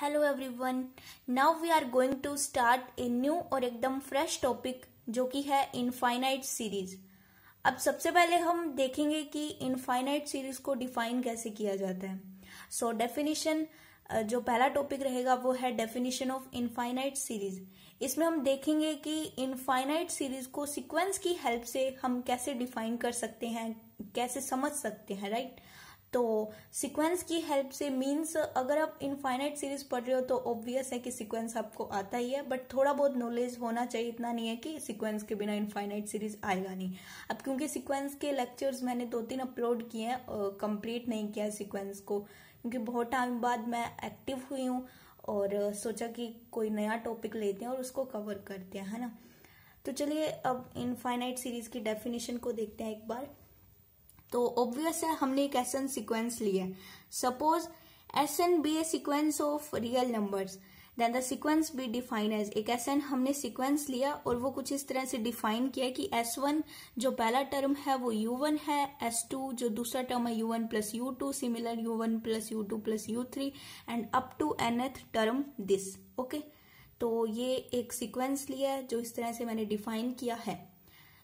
Hello everyone, now we are going to start a new और एकदम fresh topic जो कि है इनफाइनाइट सीरीज। अब सबसे पहले हम देखेंगे कि इनफाइनाइट सीरीज को डिफाइन कैसे किया जाता है। सो डेफिनेशन, जो पहला टॉपिक रहेगा वो है डेफिनेशन ऑफ इनफाइनाइट सीरीज। इसमें हम देखेंगे कि इनफाइनाइट सीरीज को सीक्वेंस की हेल्प से हम कैसे डिफाइन कर सकते हैं, कैसे समझ सकते हैं, राइट। तो सीक्वेंस की हेल्प से मींस अगर आप इनफाइनाइट सीरीज पढ़ रहे हो तो ऑब्वियस है कि सीक्वेंस आपको आता ही है, बट थोड़ा बहुत नॉलेज होना चाहिए। इतना नहीं है कि सीक्वेंस के बिना इनफाइनाइट सीरीज आएगा नहीं। अब क्योंकि सीक्वेंस के लेक्चर्स मैंने 2-3 अपलोड किए हैं, कंप्लीट नहीं किया है सीक्वेंस को, क्योंकि बहुत टाइम बाद मैं एक्टिव हुई हूँ और सोचा कि कोई नया टॉपिक लेते हैं और उसको कवर करते हैं, है ना। तो चलिए अब इनफाइनाइट सीरीज की डेफिनेशन को देखते हैं एक बार। तो ऑब्वियस है, हमने एक एसएन सीक्वेंस लिया है। Suppose S n be a sequence of real numbers, then the sequence be define as. एक एसएन हमने सीक्वेंस लिया और वो कुछ इस तरह से डिफाइन किया कि S1 जो पहला टर्म है वो U1 है, S2 जो दूसरा टर्म है U1 plus U2, similar U1 plus U2 plus U3 and up to nth term this. Okay, तो ये एक सीक्वेंस लिया है जो इस तरह से मैंने डिफाइन किया है।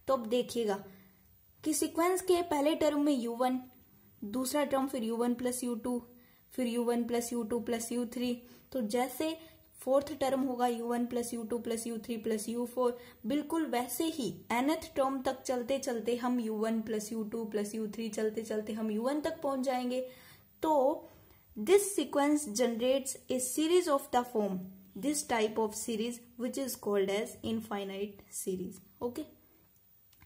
तो अब देखिएगा कि सीक्वेंस के पहले टर्म में U1, दूसरा टर्म फिर U1 प्लस U2, फिर U1 plus U2 plus U3। तो जैसे फोर्थ टर्म होगा U1 plus U2 plus U3 plus U4, बिल्कुल वैसे ही nth टर्म तक चलते चलते हम U1 plus U2 plus U3 चलते चलते हम U1 तक पहुंच जाएंगे। तो this sequence generates a series of the form, this type of series which is called as infinite series. Okay,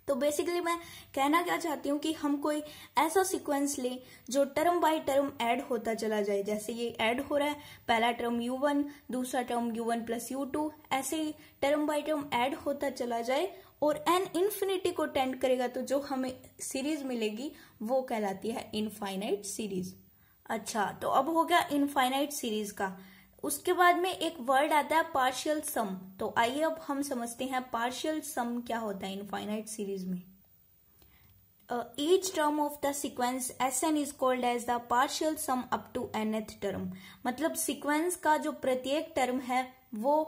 तो बेसिकली मैं कहना क्या चाहती हूँ कि हम कोई ऐसा सीक्वेंस लें जो टर्म बाय टर्म ऐड होता चला जाए। जैसे ये ऐड हो रहा है, पहला टर्म U1, दूसरा टर्म U1 प्लस U2, ऐसे ही टर्म बाय टर्म ऐड होता चला जाए और n इन्फिनिटी को टेंड करेगा, तो जो हमें सीरीज मिलेगी वो कहलाती है इनफाइनाइट सीरीज। अच्छा, तो अब हो गया इनफाइनाइट सीरीज का। उसके बाद में एक वर्ड आता है पार्शियल सम। तो आइए अब हम समझते हैं पार्शियल सम क्या होता है इनफाइनाइट सीरीज में। Each term of the sequence Sn is called as the partial sum up to nth term. मतलब सीक्वेंस का जो प्रत्येक टर्म है वो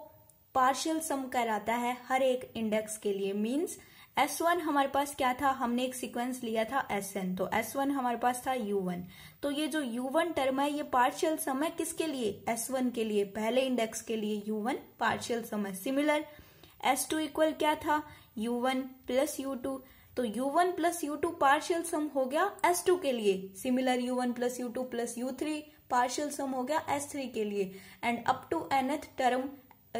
पार्शियल सम कहलाता है हर एक इंडेक्स के लिए। मींस S1 हमारे पास क्या था, हमने एक सीक्वेंस लिया था Sn, तो S1 हमारे पास था U1। तो ये जो U1 टर्म है ये पार्शियल सम है किसके लिए, S1 के लिए, पहले इंडेक्स के लिए U1 पार्शियल सम है। सिमिलर S2 इक्वल क्या था, U1 प्लस U2, तो U1 plus U2 partial sum हो गया S2 के लिए। Similar U1 plus U2 plus U3 partial sum हो गया S3 के लिए। And up to nth term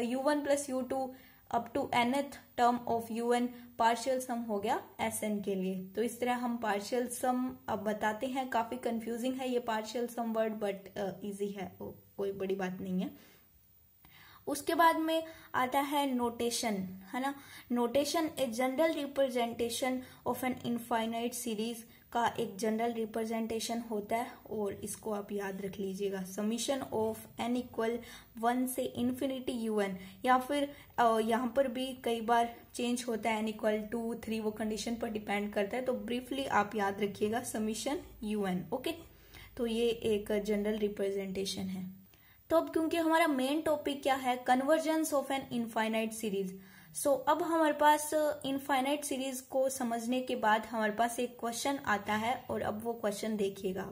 U1 plus U2 up to nth term of U1 partial sum हो गया Sn के लिए। तो इस तरह हम पार्शियल सम अब बताते हैं। काफी कंफ्यूजिंग है ये partial sum word, but easy है, कोई बड़ी बात नहीं है। उसके बाद में आता है नोटेशन, है ना। Notation a general representation of an infinite series का एक जनरल रिप्रेजेंटेशन होता है और इसको आप याद रख लीजिएगा। समीशन ऑफ n इक्वल 1 से इन्फिनिटी UN, या फिर यहाँ पर भी कई बार चेंज होता है n इक्वल 2, 3, वो कंडीशन पर डिपेंड करता है। तो ब्रीफली आप याद रखिएगा समीशन UN। ओके, तो ये एक जनरल रिप्रेजेंटेशन है। तो अब क्योंकि हमारा मेन टॉपिक क्या है, convergence of an infinite series. So अब हमारे पास इनफाइनाइट सीरीज को समझने के बाद हमारे पास एक क्वेश्चन आता है और अब वो क्वेश्चन देखिएगा।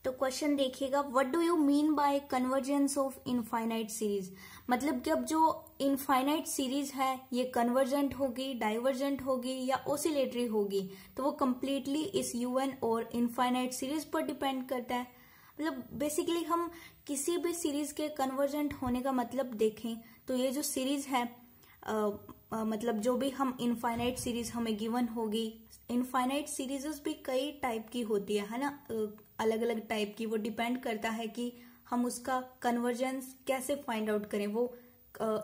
तो क्वेश्चन देखिएगा, what do you mean by convergence of infinite series. मतलब कि अब जो इनफाइनाइट सीरीज है ये कन्वर्जेंट होगी, डाइवर्जेंट होगी या ऑसिलेटरी होगी, तो वो कंप्लीटली इस UN और इनफाइनाइट सीरीज पर डिपेंड करता है। मतलब बेसिकली हम किसी भी सीरीज के कन्वर्जेंट होने का मतलब देखें तो ये जो सीरीज है, मतलब जो भी हम इनफाइनाइट सीरीज हमें गिवन होगी, इनफाइनाइट सीरीजेस भी कई टाइप की होती है ना, अलग अलग टाइप की। वो डिपेंड करता है कि हम उसका कन्वर्जेंस कैसे फाइंड आउट करें, वो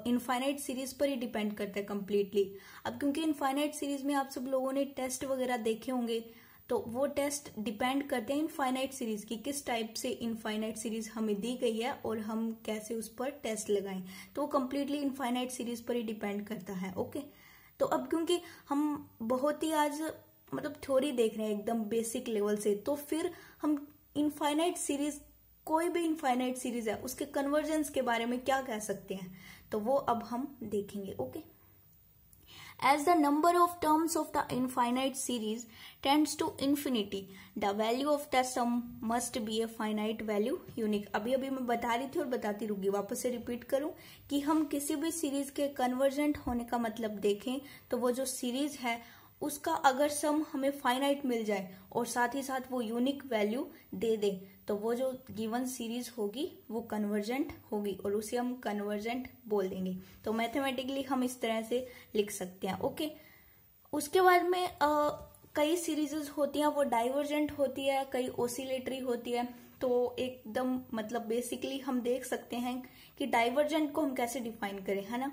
इनफाइनाइट सीरीज पर ही डिपेंड करता है कम्प्लीटली। अब क्योंकि इनफाइनाइट सीरीज में आप सब लोगों ने टेस्ट वगैरह देखे होंगे, तो वो टेस्ट डिपेंड करते हैं इनफाइनाइट सीरीज की, किस टाइप से इनफाइनाइट सीरीज हमें दी गई है और हम कैसे उस पर टेस्ट लगाएं। तो वो कम्प्लीटली इनफाइनाइट सीरीज पर ही डिपेंड करता है। ओके, तो अब क्योंकि हम बहुत ही आज मतलब थ्योरी देख रहे हैं एकदम बेसिक लेवल से, तो फिर हम इनफाइनाइट सीरीज कोई भी इनफाइनाइट सीरीज है उसके कन्वर्जेंस के बारे में क्या कह सकते हैं, तो वो अब हम देखेंगे। Okay, as the number of terms of the infinite series tends to infinity, the value of the sum must be a finite value unique। अभी मैं बता रही थी और बताती रुकी, वापस से रिपीट करूं कि हम किसी भी सीरीज के कन्वर्जेंट होने का मतलब देखें तो वो जो सीरीज है उसका अगर सम हमें फाइनाइट मिल जाए और साथ ही साथ वो यूनिक वैल्यू दे दे तो वो जो गिवन सीरीज होगी वो कन्वर्जेंट होगी और उसे हम कन्वर्जेंट बोल देंगे। तो मैथमेटिकली हम इस तरह से लिख सकते हैं। ओके, उसके बाद में कई सीरीजेस होती हैं वो डाइवर्जेंट होती है, कई ओसिलेटरी होती है। तो एकदम मतलब बेसिकली हम देख सकते हैं कि डाइवर्जेंट को हम कैसे डिफाइन करें, है ना।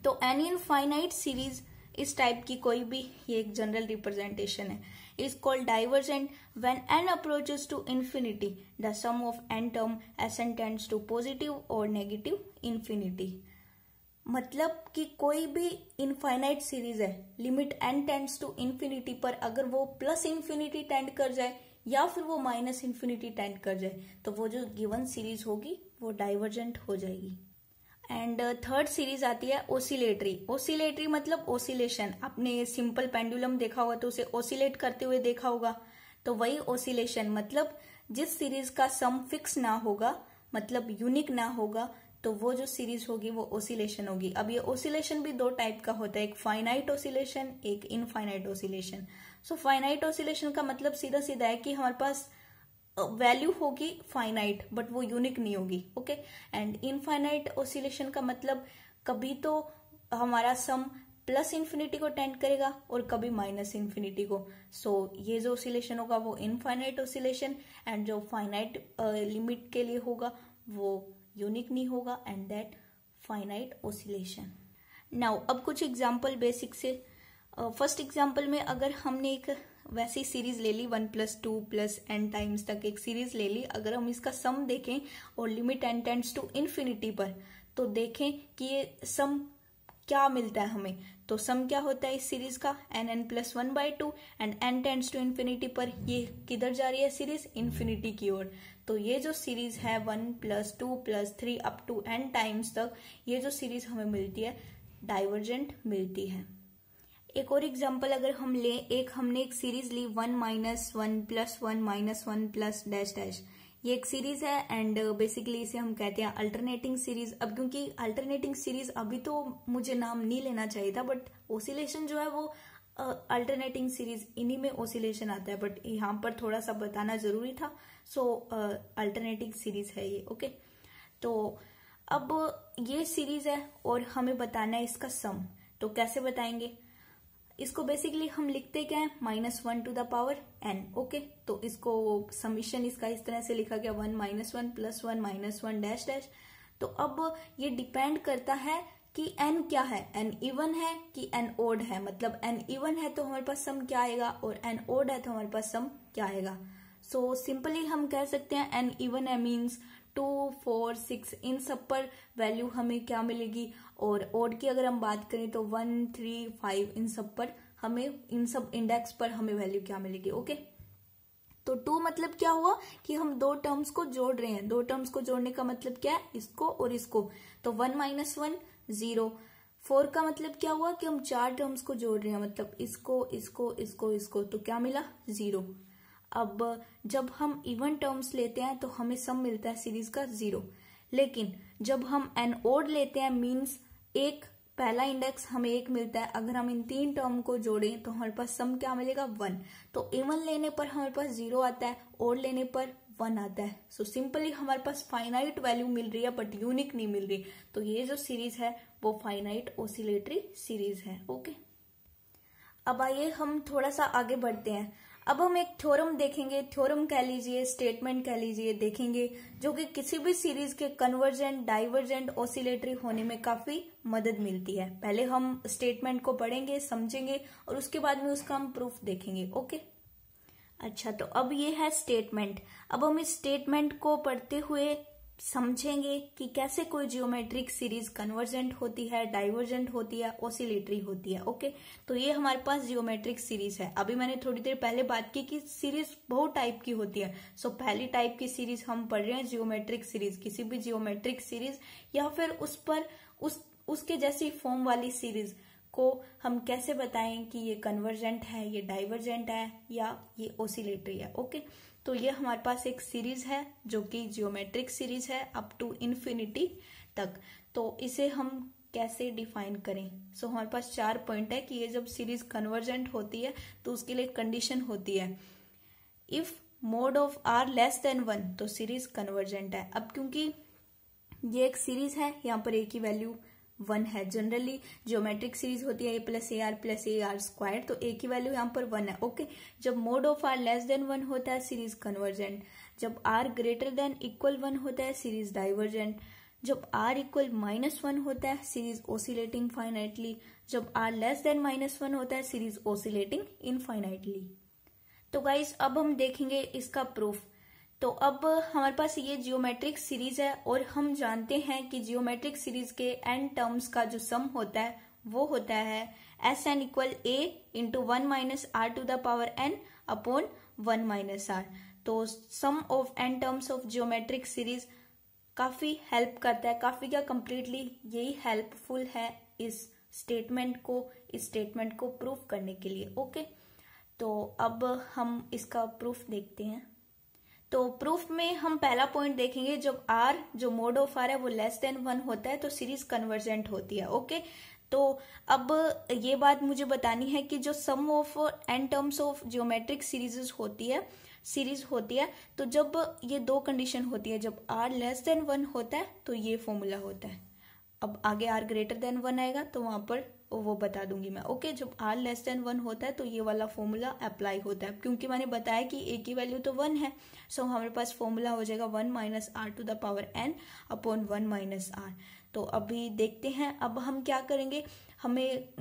तो एनी इनफाइनाइट सीरीज इस टाइप की कोई भी, ये एक जनरल रिप्रेजेंटेशन है, is called divergent when n approaches to infinity the sum of n term Sn tends to positive और नेगेटिव इंफिनिटी। मतलब कि कोई भी इनफाइनाइट सीरीज है, limit n tends to infinity पर अगर वो प्लस इंफिनिटी टेंड कर जाए या फिर वो माइनस इंफिनिटी टेंड कर जाए तो वो जो गिवन सीरीज होगी वो डाइवर्जेंट हो जाएगी। एंड थर्ड सीरीज आती है ओसिलेटरी। ओसिलेटरी मतलब ओसिलेशन, आपने सिंपल पेंडुलम देखा होगा तो उसे ओसिलेट करते हुए देखा होगा, तो वही ओसिलेशन। मतलब जिस सीरीज का सम फिक्स ना होगा, मतलब यूनिक ना होगा, तो वो जो सीरीज होगी वो ओसिलेशन होगी। अब ये ओसिलेशन भी दो टाइप का होता है, एक फाइनाइट ओसिलेशन, एक infinite oscillation. So finite oscillation का मतलब सीधा सीधा है कि हमारे पास वैल्यू होगी फाइनाइट बट वो यूनिक नहीं होगी। ओके, एंड इनफाइनाइट ओसिलेशन का मतलब कभी तो हमारा सम प्लस इंफिनिटी को टेंड करेगा और कभी माइनस इंफिनिटी को। सो ये जो ओसिलेशन होगा वो इनफाइनाइट ओसिलेशन, एंड जो फाइनाइट लिमिट के लिए होगा वो यूनिक नहीं होगा, and that finite oscillation. Now अब कुछ एग्जाम्पल बेसिक से। फर्स्ट एग्जाम्पल में अगर हमने एक वैसी सीरीज ले ली 1 + 2 + n टाइम्स तक एक सीरीज ले ली, अगर हम इसका सम देखें और limit n tends to infinity पर, तो देखें कि ये सम क्या मिलता है हमें। तो सम क्या होता है इस सीरीज का, n + 1/2, and n tends to infinity पर ये किधर जा रही है सीरीज, इंफिनिटी की ओर। तो ये जो सीरीज है 1 + 2 + 3 अप टू n टाइम्स तक, ये जो सीरीज हमें मिलती है डाइवर्जेंट मिलती है। एक और एग्जांपल अगर हम लें, हमने एक सीरीज ली 1 - 1 + 1 - 1 + डैश डैश, ये एक सीरीज है एंड बेसिकली इसे हम कहते हैं अल्टरनेटिंग सीरीज। अब क्योंकि अल्टरनेटिंग सीरीज अभी तो मुझे नाम नहीं लेना चाहिए था, बट ओसिलेशन जो है वो अल्टरनेटिंग सीरीज इन्हीं में ओसिलेशन आता है, बट यहाँ पर थोड़ा सा बताना जरूरी था। सो अल्टरनेटिंग सीरीज है ये। ओके, तो अब ये सीरीज है और हमें बताना है इसका सम। तो कैसे बताएंगे इसको, बेसिकली हम लिखते क्या है -1 to the power n। Okay, तो इसको समीशन इसका इस तरह से लिखा गया 1 - 1 + 1 - 1 डैश डैश। तो अब ये डिपेंड करता है कि n क्या है, n इवन है कि n ओड है। मतलब n इवन है तो हमारे पास सम क्या आएगा और n ओड है तो हमारे पास सम क्या आएगा। सो सिंपली हम कह सकते हैं n इवन है मीन्स 2, 4, 6 इन सब पर वैल्यू हमें क्या मिलेगी, और ओड की अगर हम बात करें तो 1, 3, 5 इन सब पर हमें, इन सब इंडेक्स पर हमें वैल्यू क्या मिलेगी। ओके, तो 2 मतलब क्या हुआ कि हम दो टर्म्स को जोड़ रहे हैं। दो टर्म्स को जोड़ने का मतलब क्या है, इसको और इसको, तो 1 - 1 0। 4 का मतलब क्या हुआ कि हम 4 टर्म्स को जोड़ रहे हैं, मतलब इसको इसको इसको इसको, तो क्या मिला 0। अब जब हम इवन टर्म्स लेते हैं तो हमें सम मिलता है सीरीज का 0, लेकिन जब हम एन ओड लेते हैं मीन्स एक पहला इंडेक्स हमें 1 मिलता है। अगर हम इन 3 टर्म को जोड़ें तो हमारे पास सम क्या मिलेगा 1। तो इवन लेने पर हमारे पास 0 आता है, ओड लेने पर 1 आता है। सो सिंपली हमारे पास फाइनाइट वैल्यू मिल रही है बट यूनिक नहीं मिल रही। तो ये जो सीरीज है वो फाइनाइट ओसिलेटरी सीरीज है। ओके, अब आइए हम थोड़ा सा आगे बढ़ते हैं। अब हम एक थ्योरम देखेंगे, थ्योरम कह लीजिए, स्टेटमेंट कह लीजिए, देखेंगे जो कि किसी भी सीरीज के कन्वर्जेंट, डाइवर्जेंट, ओसिलेटरी होने में काफी मदद मिलती है। पहले हम स्टेटमेंट को पढ़ेंगे, समझेंगे और उसके बाद में उसका हम प्रूफ देखेंगे। ओके, अच्छा, तो अब ये है स्टेटमेंट। अब हम इस स्टेटमेंट को पढ़ते हुए समझेंगे कि कैसे कोई जियोमेट्रिक सीरीज कन्वर्जेंट होती है, डाइवर्जेंट होती है, ऑसिलेटरी होती है। ओके, तो ये हमारे पास जियोमेट्रिक सीरीज है। अभी मैंने थोड़ी देर पहले बात की कि सीरीज बहुत टाइप की होती है। सो पहली टाइप की सीरीज हम पढ़ रहे हैं जियोमेट्रिक सीरीज। किसी भी जियोमेट्रिक सीरीज या फिर उस पर उसके जैसी फॉर्म वाली सीरीज को हम कैसे बताएं कि ये कन्वर्जेंट है, ये डाइवर्जेंट है या ये ऑसिलेटरी है। ओके, तो ये हमारे पास एक सीरीज है जो कि जियोमेट्रिक सीरीज है अप टू इन्फिनिटी तक। तो इसे हम कैसे डिफाइन करें? सो हमारे पास 4 पॉइंट है कि ये जब सीरीज कन्वर्जेंट होती है तो उसके लिए कंडीशन होती है if mod of r less than 1 तो सीरीज कन्वर्जेंट है। अब क्योंकि ये एक सीरीज है, यहाँ पर ए की वैल्यू 1 है। जनरली ज्योमेट्रिक सीरीज होती है a+ar+ar², तो a की वैल्यू यहाँ पर 1 है। ओके, जब mod of r less than 1 होता है सीरीज कन्वर्जेंट, जब r ग्रेटर देन इक्वल 1 होता है सीरीज डाइवर्जेंट, जब r इक्वल -1 होता है सीरीज ऑसिलेटिंग फाइनाइटली, जब r लेस देन -1 होता है सीरीज ऑसिलेटिंग इनफाइनाइटली। तो गाइस अब हम देखेंगे इसका प्रूफ। तो अब हमारे पास ये जियोमेट्रिक सीरीज है और हम जानते हैं कि जियोमेट्रिक सीरीज के n टर्म्स का जो सम होता है वो होता है Sn equal a into 1 minus r to the power n upon 1 minus r. तो sum of n terms of geometric series काफी हेल्प करता है, काफी क्या कंप्लीटली यही हेल्पफुल है इस स्टेटमेंट को प्रूफ करने के लिए। ओके, तो अब हम इसका प्रूफ देखते हैं। तो प्रूफ में हम पहला पॉइंट देखेंगे, जब r जो मोड ऑफ r है वो लेस देन 1 होता है तो सीरीज कन्वर्जेंट होती है। ओके, तो अब ये बात मुझे बतानी है कि जो sum of n terms of geometric series होती है तो जब ये 2 कंडीशन होती है, जब r लेस देन 1 होता है तो ये फॉर्मूला होता है। अब आगे r ग्रेटर देन 1 आएगा तो वहां पर वो बता दूंगी मैं। ओके, जब r लेस देन 1 होता है तो ये वाला फॉर्मूला अप्लाई होता है। क्योंकि मैंने बताया कि a की वैल्यू तो 1 है, सो हमारे पास फॉर्मूला हो जाएगा 1 minus r to the power n upon 1 minus r. तो अभी देखते हैं अब हम क्या करेंगे। हमें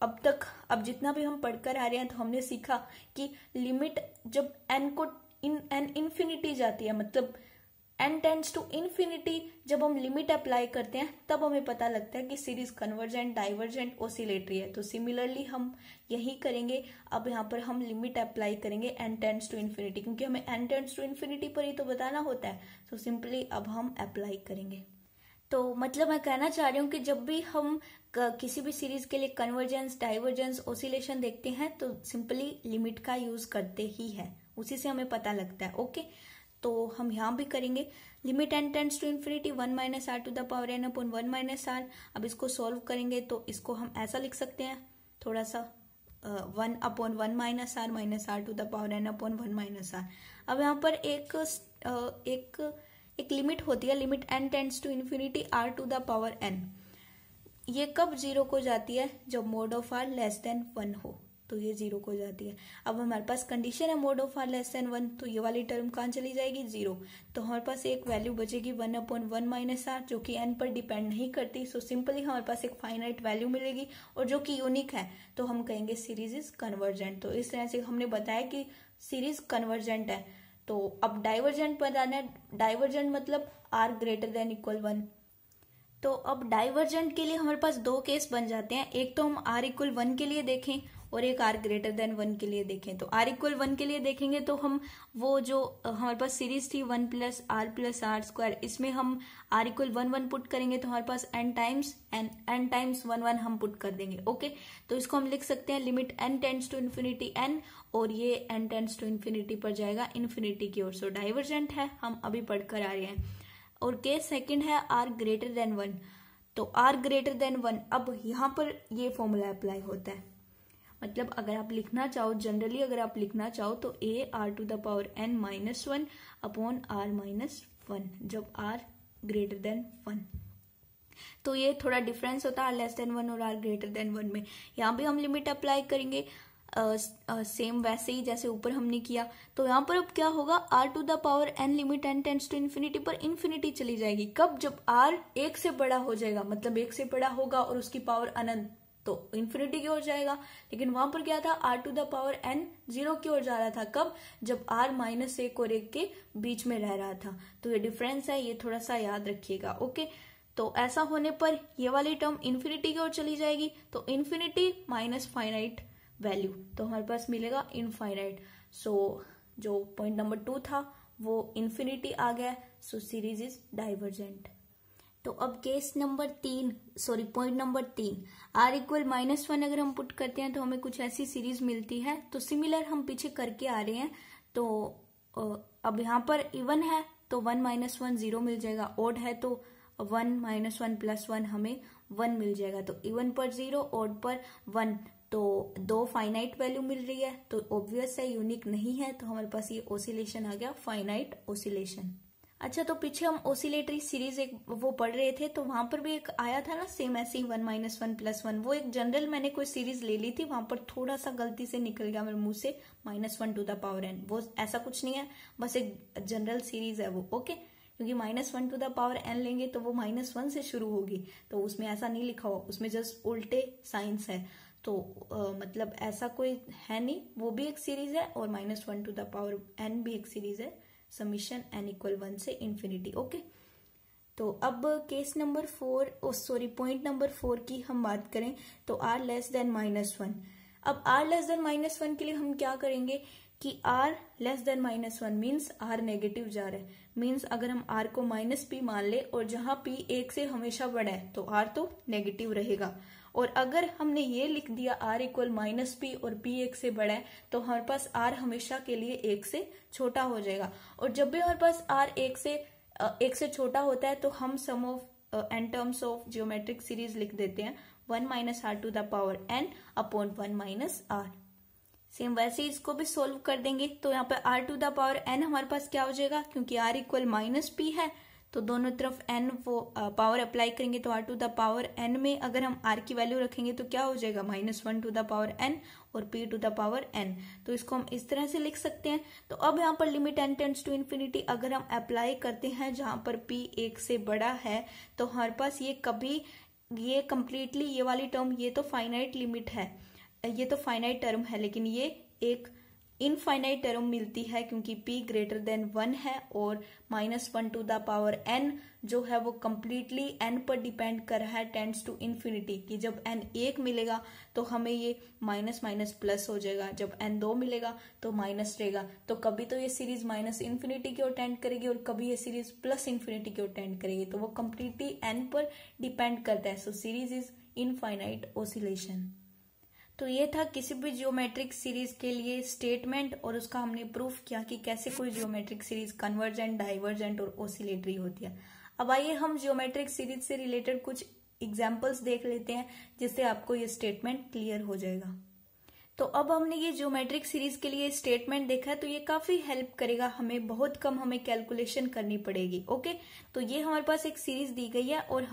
अब जितना भी हम पढ़कर आ रहे हैं तो हमने सीखा कि लिमिट जब n इन्फिनिटी जाती है, मतलब n टेंड्स टू इन्फिनिटी, जब हम लिमिट अप्लाई करते हैं तब हमें पता लगता है कि सीरीज कन्वर्जेंट, डाइवर्जेंट, ऑसिलेटरी है। तो सिमिलरली हम यही करेंगे। अब यहाँ पर हम लिमिट अप्लाई करेंगे n टेंड्स टू इन्फिनिटी, क्योंकि हमें n टेंड्स टू इन्फिनिटी पर ही तो बताना होता है। तो सिंपली अब हम अप्लाई करेंगे। तो मतलब मैं कहना चाह रही हूँ कि जब भी हम किसी भी सीरीज के लिए कन्वर्जेंस, डाइवर्जेंस, ऑसिलेशन देखते हैं तो सिंपली लिमिट का यूज करते ही है, उसी से हमें पता लगता है। ओके, तो हम यहाँ भी करेंगे limit n tends to infinity 1 minus r to the power n upon 1 minus r. अब इसको सॉल्व करेंगे तो इसको हम ऐसा लिख सकते हैं थोड़ा सा 1 upon 1 minus r to the power n upon 1 minus r. अब यहाँ पर एक लिमिट होती है, limit n tends to infinity r to the power n। ये कब 0 को जाती है? जब mod of r less than 1 हो, तो ये 0 को जाती है। अब हमारे पास कंडीशन है mode of r less than 1, तो ये वाली टर्म कहाँ चली जाएगी? 0। तो हमारे पास एक वैल्यू बचेगी 1 अपॉन 1 माइनस आर, जो कि n पर डिपेंड नहीं करती। सो सिंपली हमारे पास एक फाइनाइट वैल्यू मिलेगी और जो कि यूनिक है, तो हम कहेंगे सीरीज इज कन्वर्जेंट। तो इस तरह से हमने बताया कि सीरीज कन्वर्जेंट है। तो अब डाइवर्जेंट बताना है। डाइवर्जेंट मतलब r ग्रेटर देन इक्वल 1। तो अब डाइवर्जेंट के लिए हमारे पास 2 केस बन जाते हैं। एक तो हम r इक्वल 1 के लिए देखें और एक r ग्रेटर देन 1 के लिए देखें। तो r इक्वल 1 के लिए देखेंगे तो हम वो जो हमारे पास सीरीज थी 1 प्लस r+r², इसमें हम r इक्वल 1 पुट करेंगे तो हमारे पास n टाइम्स 1 हम पुट कर देंगे। ओके, तो इसको हम लिख सकते हैं limit n tends to infinity n, और ये n टेंड्स टू इन्फिनिटी पर जाएगा इन्फिनिटी की ओर। सो डाइवर्जेंट है, हम अभी पढ़कर आ रहे हैं। और केस सेकंड है r ग्रेटर देन 1। तो r ग्रेटर देन 1, अब यहाँ पर ये फॉर्मूला अप्लाई होता है। मतलब अगर आप लिखना चाहो, जनरली अगर आप लिखना चाहो तो a r to the power n minus 1 upon r minus 1, जब r ग्रेटर देन 1। तो ये थोड़ा डिफरेंस होता है r लेस देन 1 और r ग्रेटर देन 1 में। यहाँ भी हम लिमिट अप्लाई करेंगे सेम वैसे ही जैसे ऊपर हमने किया। तो यहाँ पर अब क्या होगा? r to the power n limit n tends to infinity पर इन्फिनिटी चली जाएगी। कब? जब r 1 से बड़ा हो जाएगा, मतलब 1 से बड़ा होगा और उसकी पावर अनंत तो इन्फिनिटी की ओर जाएगा। लेकिन वहां पर क्या था, r to the power n 0 की ओर जा रहा था। कब? जब r -1 और 1 के बीच में रह रहा था। तो ये डिफरेंस है, ये थोड़ा सा याद रखिएगा। ओके, तो ऐसा होने पर ये वाली टर्म इन्फिनिटी की ओर चली जाएगी। तो इन्फिनिटी माइनस फाइनाइट वैल्यू, तो हमारे पास मिलेगा इनफाइनाइट। सो जो पॉइंट नंबर 2 था वो इन्फिनिटी आ गया। सो सीरीज इज डाइवर्जेंट। तो अब case number 3, sorry point number 3, r equal -1 अगर हम पुट करते हैं तो हमें कुछ ऐसी सीरीज मिलती है। तो सिमिलर हम पीछे करके आ रहे हैं। तो अब यहाँ पर इवन है तो 1 - 1 0 मिल जाएगा, ओड है तो 1 - 1 + 1 हमें 1 मिल जाएगा। तो इवन पर 0, ओड पर 1, तो 2 फाइनाइट वैल्यू मिल रही है। तो ऑब्वियस है यूनिक नहीं है, तो हमारे पास ये ओसिलेशन आ गया, फाइनाइट ओसिलेशन। अच्छा, तो पीछे हम ओसिलेटरी सीरीज एक वो पढ़ रहे थे, तो वहां पर भी एक आया था ना सेम ऐसे ही 1 - 1 + 1, वो एक जनरल मैंने कोई सीरीज ले ली थी। वहां पर थोड़ा सा गलती से निकल गया मेरे मुंह से -1 टू द पावर n। वो ऐसा कुछ नहीं है, बस एक जनरल सीरीज है वो। ओके, क्योंकि -1 टू द पावर n लेंगे तो वो -1 से शुरू होगी, तो उसमें ऐसा नहीं लिखा हुआ, उसमें जस्ट उल्टे साइंस है। तो मतलब ऐसा कोई है नहीं, वो भी एक सीरीज है और -1 टू द पावर n भी एक सीरीज है, समीशन n = 1 से इन्फिनिटी। ओके, तो अब case number 4, sorry point number 4 की हम बात करें तो r लेस देन -1। अब r लेस देन -1 के लिए हम क्या करेंगे कि r less than -1 means r negative जा रहा है। मीन्स अगर हम r को -p मान ले और जहां p 1 से हमेशा बड़ा है तो r तो नेगेटिव रहेगा। और अगर हमने ये लिख दिया r इक्वल -p और p 1 से बड़ा है तो हमारे पास r हमेशा के लिए 1 से छोटा हो जाएगा। और जब भी हमारे पास r 1 से छोटा होता है तो हम sum of n terms of geometric series लिख देते हैं 1 - r to the power n upon 1 - r। Same वैसे ही इसको भी सोल्व कर देंगे। तो यहाँ पे r to the power n हमारे पास क्या हो जाएगा, क्योंकि r इक्वल -p है तो दोनों तरफ n वो पावर अप्लाई करेंगे। तो r to the power n में अगर हम r की वैल्यू रखेंगे तो क्या हो जाएगा, -1 टू द पावर n और p to the power n। तो इसको हम इस तरह से लिख सकते हैं। तो अब यहाँ पर limit n tends to infinity अगर हम अप्लाई करते हैं जहां पर p 1 से बड़ा है तो हमारे पास ये कभी ये कंप्लीटली ये वाली टर्म, ये तो फाइनाइट लिमिट है, ये तो फाइनाइट टर्म है, लेकिन ये एक इनफाइनाइट टर्म मिलती है क्योंकि p ग्रेटर देन 1 है और -1 टू द पावर n जो है वो कंप्लीटली n पर डिपेंड कर रहा है, टेंड्स टू इन्फिनिटी। कि जब n 1 मिलेगा तो हमें ये माइनस माइनस प्लस हो जाएगा, जब n 2 मिलेगा तो माइनस रहेगा। तो कभी तो ये सीरीज -इन्फिनिटी की ओर टेंड करेगी और कभी ये सीरीज +इन्फिनिटी की ओर टेंड करेगी। तो वो कंप्लीटली n पर डिपेंड करता है। सो सीरीज इज इनफाइनाइट ओसिलेशन। तो ये था किसी भी जियोमेट्रिक सीरीज के लिए स्टेटमेंट और उसका हमने प्रूफ किया कि कैसे कोई जियोमेट्रिक सीरीज कन्वर्जेंट, डाइवर्जेंट और ओसिलेटरी होती है। अब आइए हम जियोमेट्रिक सीरीज से रिलेटेड कुछ एग्जांपल्स देख लेते हैं जिससे आपको ये स्टेटमेंट क्लियर हो जाएगा। तो अब हमने ये जियोमेट्रिक सीरीज के लिए स्टेटमेंट देखा है तो ये काफी हेल्प करेगा, हमें बहुत कम हमें कैलकुलेशन करनी पड़ेगी। ओके, तो ये हमारे पास एक सीरीज दी गई है और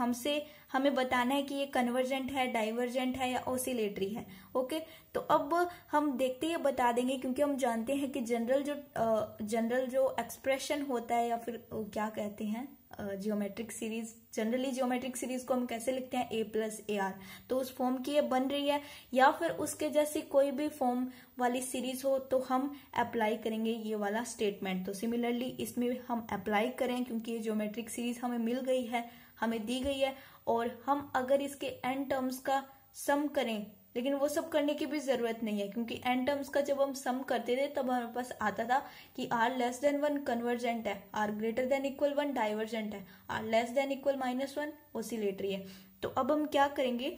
हमें बताना है कि ये कन्वर्जेंट है, डाइवर्जेंट है या ओसिलेटरी है। ओके, तो अब हम देखते ही बता देंगे क्योंकि हम जानते हैं कि जनरल जो एक्सप्रेशन होता है या फिर क्या कहते हैं geometric series, generally geometric series को हम कैसे लिखते हैं, a + AR। तो उस फॉर्म की ये बन रही है या फिर उसके जैसी कोई भी फॉर्म वाली सीरीज हो तो हम अप्लाई करेंगे ये वाला स्टेटमेंट। तो सिमिलरली इसमें हम अप्लाई करें क्योंकि ये जियोमेट्रिक सीरीज हमें मिल गई है, हमें दी गई है और हम अगर इसके n टर्म्स का सम करें, लेकिन वो सब करने की भी जरूरत नहीं है क्योंकि n टर्म्स का जब हम सम करते थे तब हमारे पास आता था कि r लेस देन 1 कन्वर्जेंट है, r greater than equal 1 divergent है, r less than equal -1 oscillatory है। तो अब हम क्या करेंगे,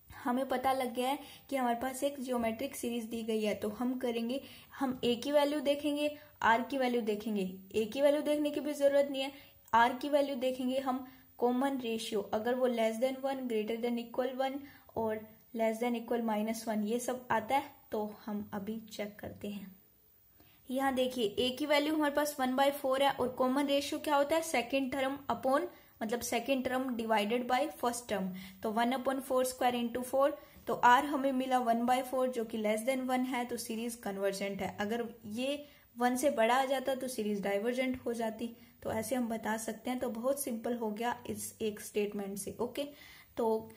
हमें पता लग गया है कि हमारे पास एक जियोमेट्रिक सीरीज दी गई है तो हम करेंगे, हम a की वैल्यू देखेंगे, r की वैल्यू देखेंगे। a की वैल्यू देखने की भी जरूरत नहीं है, r की वैल्यू देखेंगे हम कॉमन रेशियो, अगर वो less than 1, greater than equal 1 और लेस देन इक्वल -1 ये सब आता है तो हम अभी चेक करते हैं। यहाँ देखिए a की वैल्यू हमारे पास 1/4 है और कॉमन रेशियो क्या होता है, सेकेंड टर्म अपॉन मतलब second term divided by first term. तो 1/4² इंटू 4, तो r हमें मिला 1/4 जो कि लेस देन 1 है तो सीरीज कन्वर्जेंट है। अगर ये 1 से बड़ा आ जाता तो सीरीज डाइवर्जेंट हो जाती। तो ऐसे हम बता सकते हैं। तो बहुत सिंपल हो गया इस एक स्टेटमेंट से। ओके, तो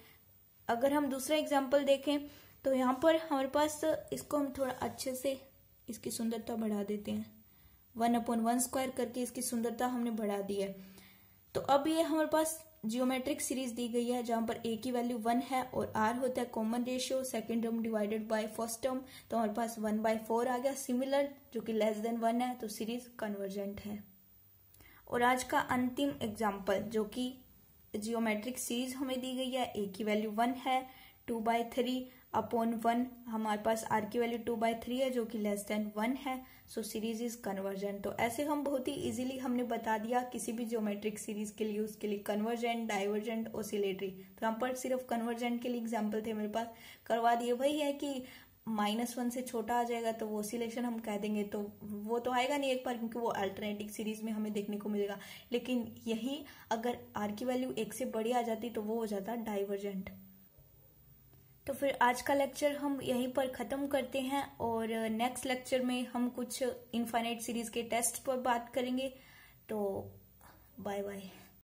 अगर हम दूसरा एग्जाम्पल देखें तो यहाँ पर हमारे पास, इसको हम थोड़ा अच्छे से इसकी सुंदरता बढ़ा देते हैं, 1/1² करके इसकी सुंदरता हमने बढ़ा दी है। तो अब ये हमारे पास जियोमेट्रिक सीरीज दी गई है जहां पर a की वैल्यू 1 है और r होता है common ratio, second term divided by first term, तो हमारे पास 1/4 आ गया। सिमिलर जो कि लेस देन 1 है, तो सीरीज कन्वर्जेंट है। और आज का अंतिम एग्जाम्पल जो कि जियोमेट्रिक सीरीज हमें दी गई है, a की वैल्यू 1 है, 2/3/1, हमारे पास r की वैल्यू 2/3 है जो कि लेस देन 1 है, सो सीरीज इज कन्वर्जेंट। तो ऐसे हम बहुत ही इजीली हमने बता दिया किसी भी ज्योमेट्रिक सीरीज के लिए, उसके लिए कन्वर्जेंट, डाइवर्जेंट, ऑसिलेटरी। तो यहाँ पर सिर्फ कन्वर्जेंट के लिए एग्जाम्पल थे मेरे पास, करवा दिए। वही है कि -1 से छोटा आ जाएगा तो वो ऑसिलेशन हम कह देंगे, तो वो तो आएगा नहीं एक बार, क्योंकि वो अल्टरनेटिंग सीरीज में हमें देखने को मिलेगा। लेकिन यही अगर r की वैल्यू 1 से बड़ी आ जाती तो वो हो जाता डाइवर्जेंट। तो फिर आज का लेक्चर हम यहीं पर ख़त्म करते हैं और नेक्स्ट लेक्चर में हम कुछ इनफाइनाइट सीरीज के टेस्ट पर बात करेंगे। तो बाय बाय।